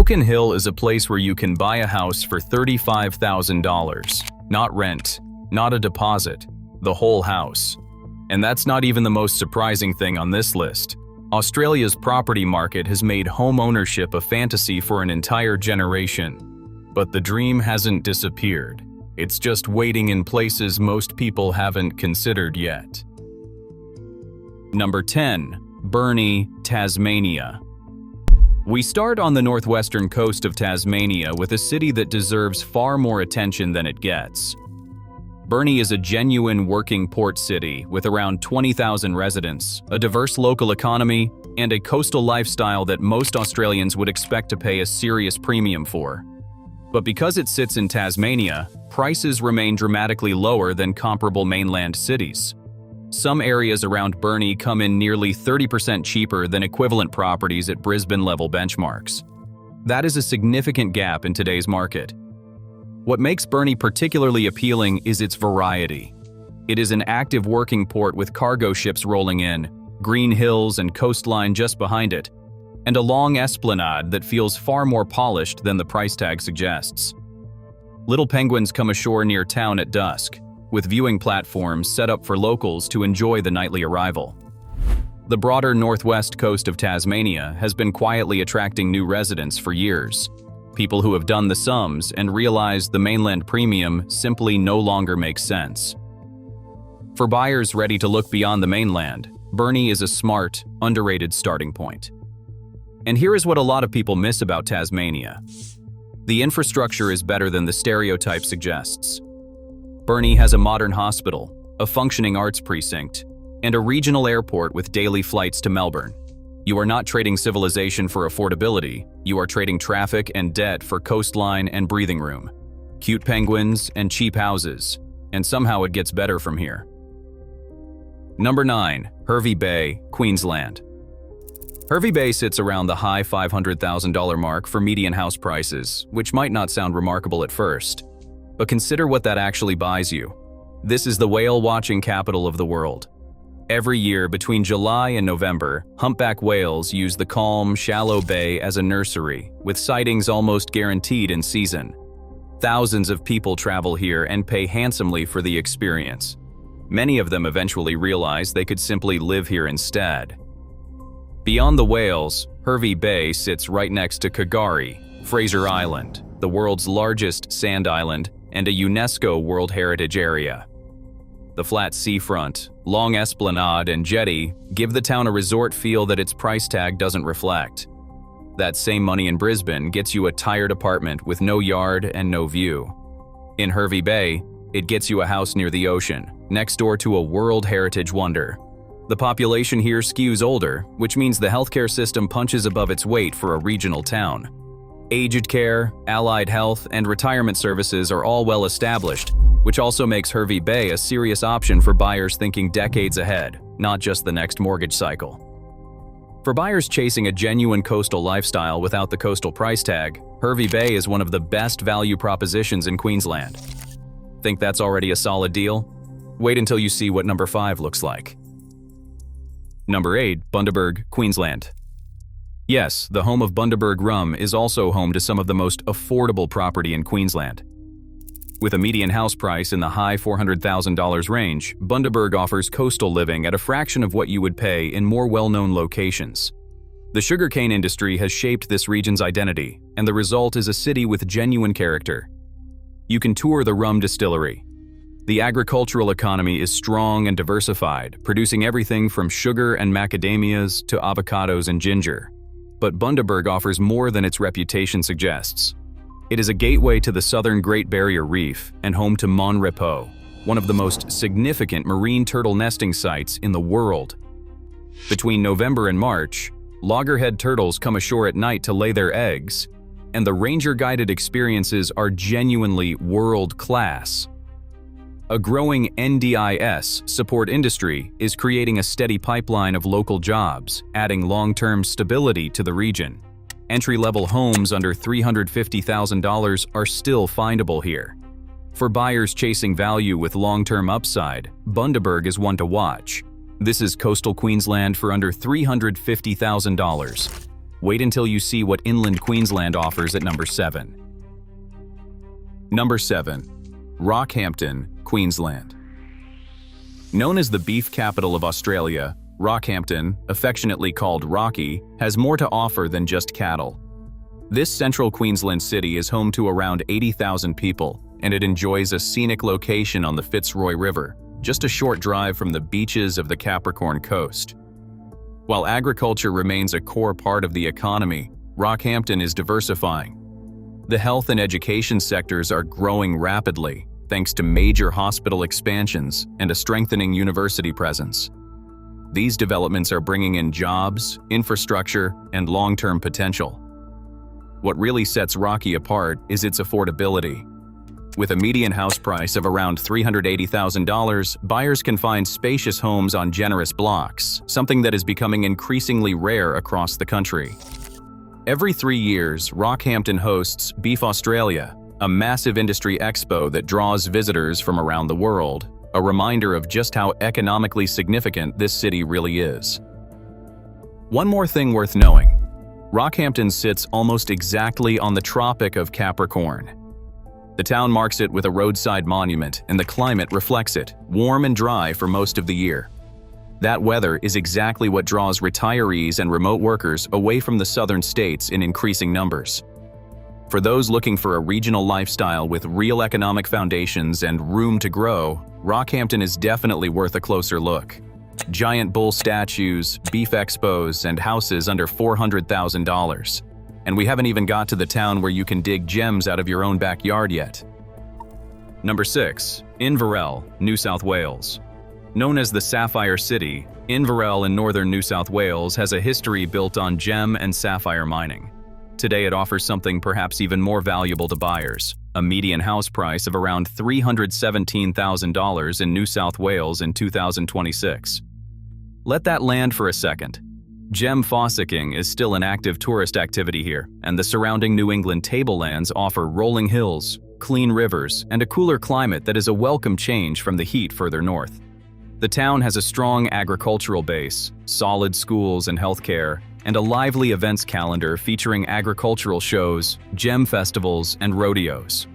Broken Hill is a place where you can buy a house for $35,000. Not rent, not a deposit, the whole house. And that's not even the most surprising thing on this list. Australia's property market has made home ownership a fantasy for an entire generation. But the dream hasn't disappeared. It's just waiting in places most people haven't considered yet. Number 10. Burnie, Tasmania. We start on the northwestern coast of Tasmania with a city that deserves far more attention than it gets. Burnie is a genuine working port city with around 20,000 residents, a diverse local economy, and a coastal lifestyle that most Australians would expect to pay a serious premium for. But because it sits in Tasmania, prices remain dramatically lower than comparable mainland cities. Some areas around Burnie come in nearly 30% cheaper than equivalent properties at Brisbane-level benchmarks. That is a significant gap in today's market. What makes Burnie particularly appealing is its variety. It is an active working port with cargo ships rolling in, green hills and coastline just behind it, and a long esplanade that feels far more polished than the price tag suggests. Little penguins come ashore near town at dusk, with viewing platforms set up for locals to enjoy the nightly arrival. The broader northwest coast of Tasmania has been quietly attracting new residents for years. People who have done the sums and realized the mainland premium simply no longer makes sense. For buyers ready to look beyond the mainland, Burnie is a smart, underrated starting point. And here is what a lot of people miss about Tasmania. The infrastructure is better than the stereotype suggests. Burnie has a modern hospital, a functioning arts precinct, and a regional airport with daily flights to Melbourne. You are not trading civilization for affordability, you are trading traffic and debt for coastline and breathing room, cute penguins and cheap houses, and somehow it gets better from here. Number 9. Hervey Bay, Queensland. Hervey Bay sits around the high $500,000 mark for median house prices, which might not sound remarkable at first. But consider what that actually buys you. This is the whale-watching capital of the world. Every year between July and November, humpback whales use the calm, shallow bay as a nursery, with sightings almost guaranteed in season. Thousands of people travel here and pay handsomely for the experience. Many of them eventually realize they could simply live here instead. Beyond the whales, Hervey Bay sits right next to K'gari, Fraser Island, the world's largest sand island, and a UNESCO World Heritage Area. The flat seafront, long esplanade, and jetty give the town a resort feel that its price tag doesn't reflect. That same money in Brisbane gets you a tired apartment with no yard and no view. In Hervey Bay, it gets you a house near the ocean, next door to a World Heritage wonder. The population here skews older, which means the healthcare system punches above its weight for a regional town. Aged care, allied health, and retirement services are all well established, which also makes Hervey Bay a serious option for buyers thinking decades ahead, not just the next mortgage cycle. For buyers chasing a genuine coastal lifestyle without the coastal price tag, Hervey Bay is one of the best value propositions in Queensland. Think that's already a solid deal? Wait until you see what number 5 looks like. Number 8. Bundaberg, Queensland. Yes, the home of Bundaberg Rum is also home to some of the most affordable property in Queensland. With a median house price in the high $400,000 range, Bundaberg offers coastal living at a fraction of what you would pay in more well-known locations. The sugarcane industry has shaped this region's identity, and the result is a city with genuine character. You can tour the rum distillery. The agricultural economy is strong and diversified, producing everything from sugar and macadamias to avocados and ginger. But Bundaberg offers more than its reputation suggests. It is a gateway to the southern Great Barrier Reef and home to Mon Repos, one of the most significant marine turtle nesting sites in the world. Between November and March, loggerhead turtles come ashore at night to lay their eggs, and the ranger-guided experiences are genuinely world-class. A growing NDIS support industry is creating a steady pipeline of local jobs, adding long-term stability to the region. Entry-level homes under $350,000 are still findable here. For buyers chasing value with long-term upside, Bundaberg is one to watch. This is coastal Queensland for under $350,000. Wait until you see what inland Queensland offers at number 7. Number 7. Rockhampton, Queensland. Known as the beef capital of Australia, Rockhampton, affectionately called Rocky, has more to offer than just cattle. This central Queensland city is home to around 80,000 people, and it enjoys a scenic location on the Fitzroy River, just a short drive from the beaches of the Capricorn Coast. While agriculture remains a core part of the economy, Rockhampton is diversifying. The health and education sectors are growing rapidly, thanks to major hospital expansions and a strengthening university presence. These developments are bringing in jobs, infrastructure, and long-term potential. What really sets Rocky apart is its affordability. With a median house price of around $380,000, buyers can find spacious homes on generous blocks, something that is becoming increasingly rare across the country. Every 3 years, Rockhampton hosts Beef Australia, a massive industry expo that draws visitors from around the world, a reminder of just how economically significant this city really is. One more thing worth knowing: Rockhampton sits almost exactly on the Tropic of Capricorn. The town marks it with a roadside monument, and the climate reflects it, warm and dry for most of the year. That weather is exactly what draws retirees and remote workers away from the southern states in increasing numbers. For those looking for a regional lifestyle with real economic foundations and room to grow, Rockhampton is definitely worth a closer look. Giant bull statues, beef expos, and houses under $400,000. And we haven't even got to the town where you can dig gems out of your own backyard yet. Number 6. Inverell, New South Wales. Known as the Sapphire City, Inverell in northern New South Wales has a history built on gem and sapphire mining. Today it offers something perhaps even more valuable to buyers: a median house price of around $317,000 in New South Wales in 2026. Let that land for a second. Gem fossicking is still an active tourist activity here, and the surrounding New England tablelands offer rolling hills, clean rivers, and a cooler climate that is a welcome change from the heat further north. The town has a strong agricultural base, solid schools and healthcare, and a lively events calendar featuring agricultural shows, gem festivals, and rodeos.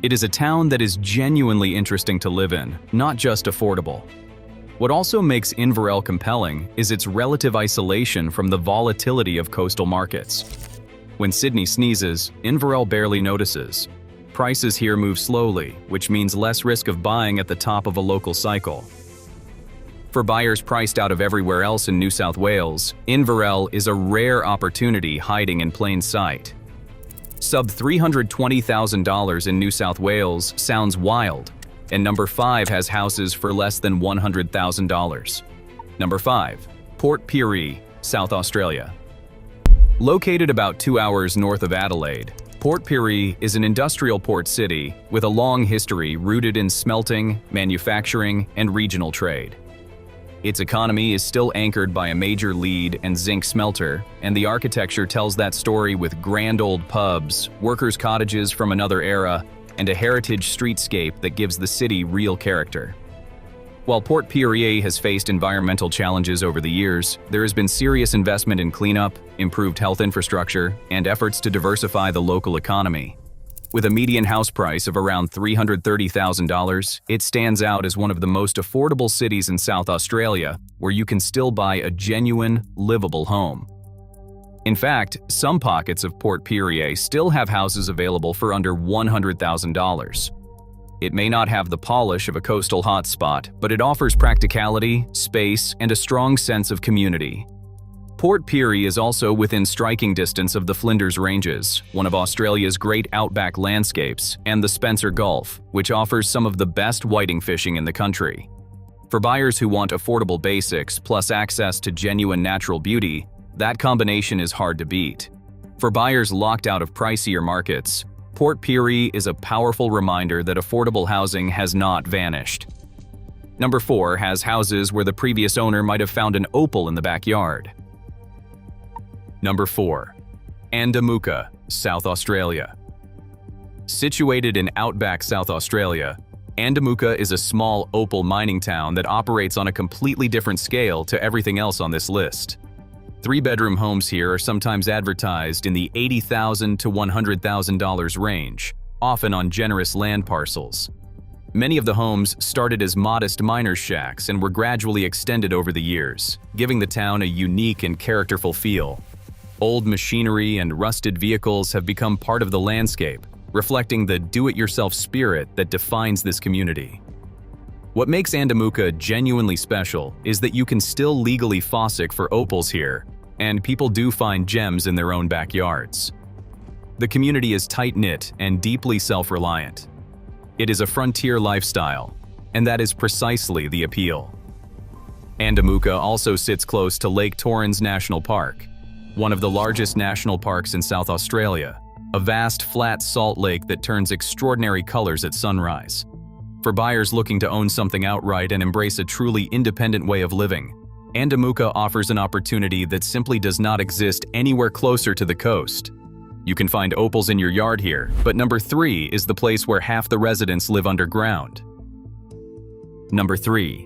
It is a town that is genuinely interesting to live in, not just affordable. What also makes Inverell compelling is its relative isolation from the volatility of coastal markets. When Sydney sneezes, Inverell barely notices. Prices here move slowly, which means less risk of buying at the top of a local cycle. For buyers priced out of everywhere else in New South Wales, Inverell is a rare opportunity hiding in plain sight. Sub $320,000 in New South Wales sounds wild, and number 5 has houses for less than $100,000. Number 5. Port Pirie, South Australia. Located about 2 hours north of Adelaide, Port Pirie is an industrial port city with a long history rooted in smelting, manufacturing, and regional trade. Its economy is still anchored by a major lead and zinc smelter, and the architecture tells that story with grand old pubs, workers' cottages from another era, and a heritage streetscape that gives the city real character. While Port Pirie has faced environmental challenges over the years, there has been serious investment in cleanup, improved health infrastructure, and efforts to diversify the local economy. With a median house price of around $330,000, it stands out as one of the most affordable cities in South Australia, where you can still buy a genuine, livable home. In fact, some pockets of Port Pirie still have houses available for under $100,000. It may not have the polish of a coastal hotspot, but it offers practicality, space, and a strong sense of community. Port Pirie is also within striking distance of the Flinders Ranges, one of Australia's great outback landscapes, and the Spencer Gulf, which offers some of the best whiting fishing in the country. For buyers who want affordable basics plus access to genuine natural beauty, that combination is hard to beat. For buyers locked out of pricier markets, Port Pirie is a powerful reminder that affordable housing has not vanished. Number 4 has houses where the previous owner might have found an opal in the backyard. Number 4. Andamooka, South Australia. Situated in outback South Australia, Andamooka is a small opal mining town that operates on a completely different scale to everything else on this list. Three-bedroom homes here are sometimes advertised in the $80,000 to $100,000 range, often on generous land parcels. Many of the homes started as modest miners' shacks and were gradually extended over the years, giving the town a unique and characterful feel. Old machinery and rusted vehicles have become part of the landscape, reflecting the do-it-yourself spirit that defines this community. What makes Andamuka genuinely special is that you can still legally fossick for opals here, and people do find gems in their own backyards. The community is tight-knit and deeply self-reliant. It is a frontier lifestyle, and that is precisely the appeal. Andamuka also sits close to Lake Torrens National Park, one of the largest national parks in South Australia, a vast flat salt lake that turns extraordinary colors at sunrise. For buyers looking to own something outright and embrace a truly independent way of living, Andamuka offers an opportunity that simply does not exist anywhere closer to the coast. You can find opals in your yard here, but number 3 is the place where half the residents live underground. Number 3.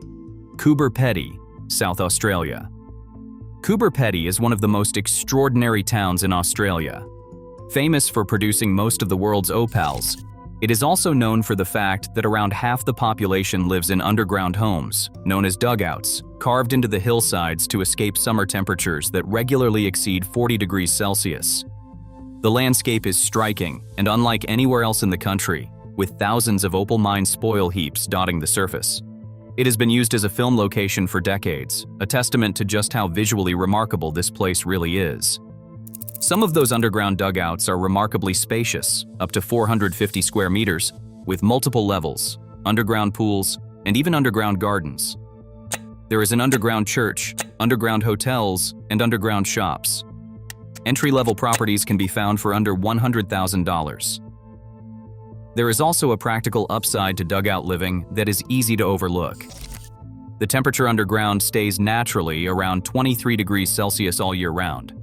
Coober Pedy, South Australia. Coober Pedy is one of the most extraordinary towns in Australia. Famous for producing most of the world's opals, it is also known for the fact that around half the population lives in underground homes, known as dugouts, carved into the hillsides to escape summer temperatures that regularly exceed 40 degrees Celsius. The landscape is striking and unlike anywhere else in the country, with thousands of opal mine spoil heaps dotting the surface. It has been used as a film location for decades, a testament to just how visually remarkable this place really is. Some of those underground dugouts are remarkably spacious, up to 450 square meters, with multiple levels, underground pools, and even underground gardens. There is an underground church, underground hotels, and underground shops. Entry-level properties can be found for under $100,000. There is also a practical upside to dugout living that is easy to overlook. The temperature underground stays naturally around 23 degrees Celsius all year round.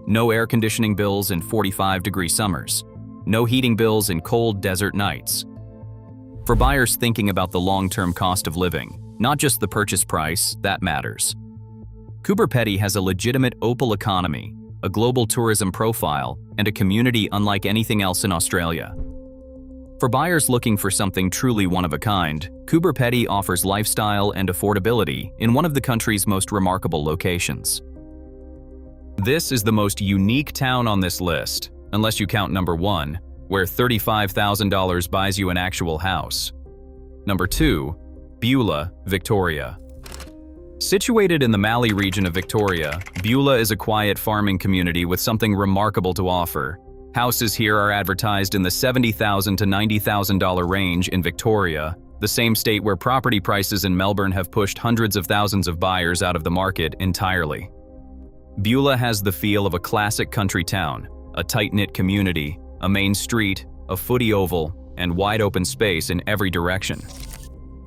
No air conditioning bills in 45-degree summers. No heating bills in cold desert nights. For buyers thinking about the long-term cost of living, not just the purchase price, that matters. Coober Pedy has a legitimate opal economy, a global tourism profile, and a community unlike anything else in Australia. For buyers looking for something truly one of a kind, Coober Pedy offers lifestyle and affordability in one of the country's most remarkable locations. This is the most unique town on this list, unless you count number 1, where $35,000 buys you an actual house. Number 2, Beulah, Victoria. Situated in the Mallee region of Victoria, Beulah is a quiet farming community with something remarkable to offer. Houses here are advertised in the $70,000 to $90,000 range in Victoria, the same state where property prices in Melbourne have pushed hundreds of thousands of buyers out of the market entirely. Beulah has the feel of a classic country town, a tight-knit community, a main street, a footy oval, and wide open space in every direction.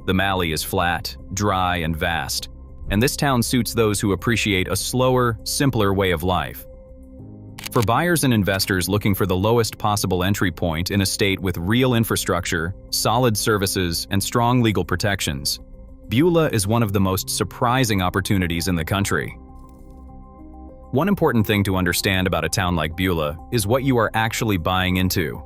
The Mallee is flat, dry, and vast, and this town suits those who appreciate a slower, simpler way of life. For buyers and investors looking for the lowest possible entry point in a state with real infrastructure, solid services, and strong legal protections, Beulah is one of the most surprising opportunities in the country. One important thing to understand about a town like Beulah is what you are actually buying into.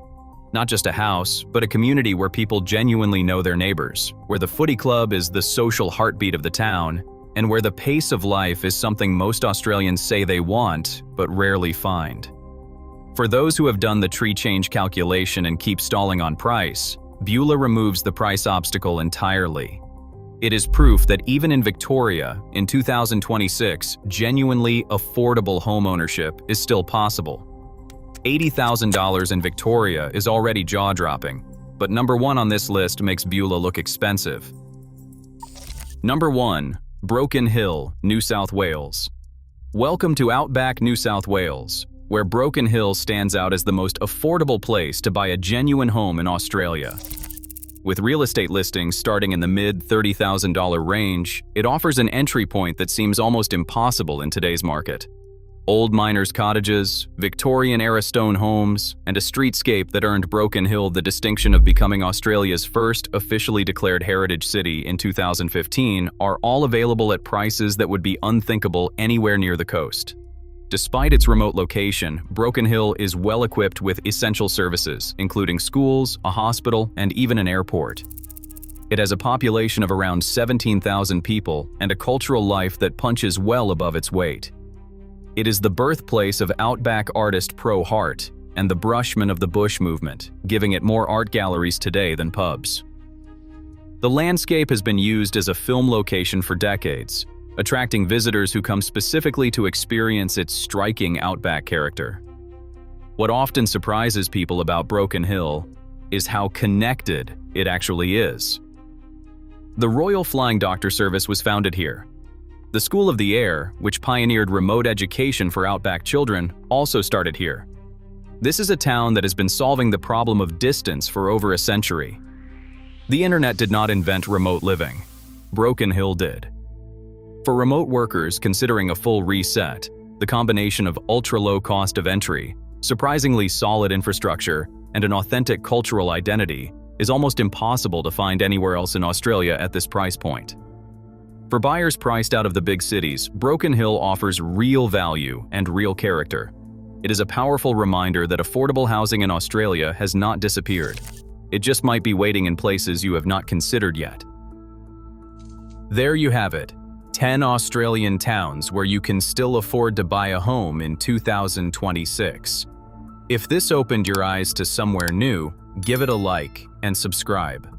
Not just a house, but a community where people genuinely know their neighbors, where the footy club is the social heartbeat of the town, and where the pace of life is something most Australians say they want, but rarely find. For those who have done the tree change calculation and keep stalling on price, Beulah removes the price obstacle entirely. It is proof that even in Victoria, in 2026, genuinely affordable homeownership is still possible. $80,000 in Victoria is already jaw-dropping, but number 1 on this list makes Beulah look expensive. Number 1. Broken Hill, New South Wales. Welcome to Outback, New South Wales, where Broken Hill stands out as the most affordable place to buy a genuine home in Australia. With real estate listings starting in the mid-$30,000 range, it offers an entry point that seems almost impossible in today's market. Old miners' cottages, Victorian-era stone homes, and a streetscape that earned Broken Hill the distinction of becoming Australia's first officially declared heritage city in 2015 are all available at prices that would be unthinkable anywhere near the coast. Despite its remote location, Broken Hill is well equipped with essential services, including schools, a hospital, and even an airport. It has a population of around 17,000 people and a cultural life that punches well above its weight. It is the birthplace of Outback artist Pro Hart and the Brushman of the Bush movement, giving it more art galleries today than pubs. The landscape has been used as a film location for decades, attracting visitors who come specifically to experience its striking Outback character. What often surprises people about Broken Hill is how connected it actually is. The Royal Flying Doctor Service was founded here. The School of the Air, which pioneered remote education for Outback children, also started here. This is a town that has been solving the problem of distance for over a century. The internet did not invent remote living. Broken Hill did. For remote workers considering a full reset, the combination of ultra-low cost of entry, surprisingly solid infrastructure, and an authentic cultural identity is almost impossible to find anywhere else in Australia at this price point. For buyers priced out of the big cities, Broken Hill offers real value and real character. It is a powerful reminder that affordable housing in Australia has not disappeared. It just might be waiting in places you have not considered yet. There you have it. 10 Australian towns where you can still afford to buy a home in 2026. If this opened your eyes to somewhere new, give it a like and subscribe.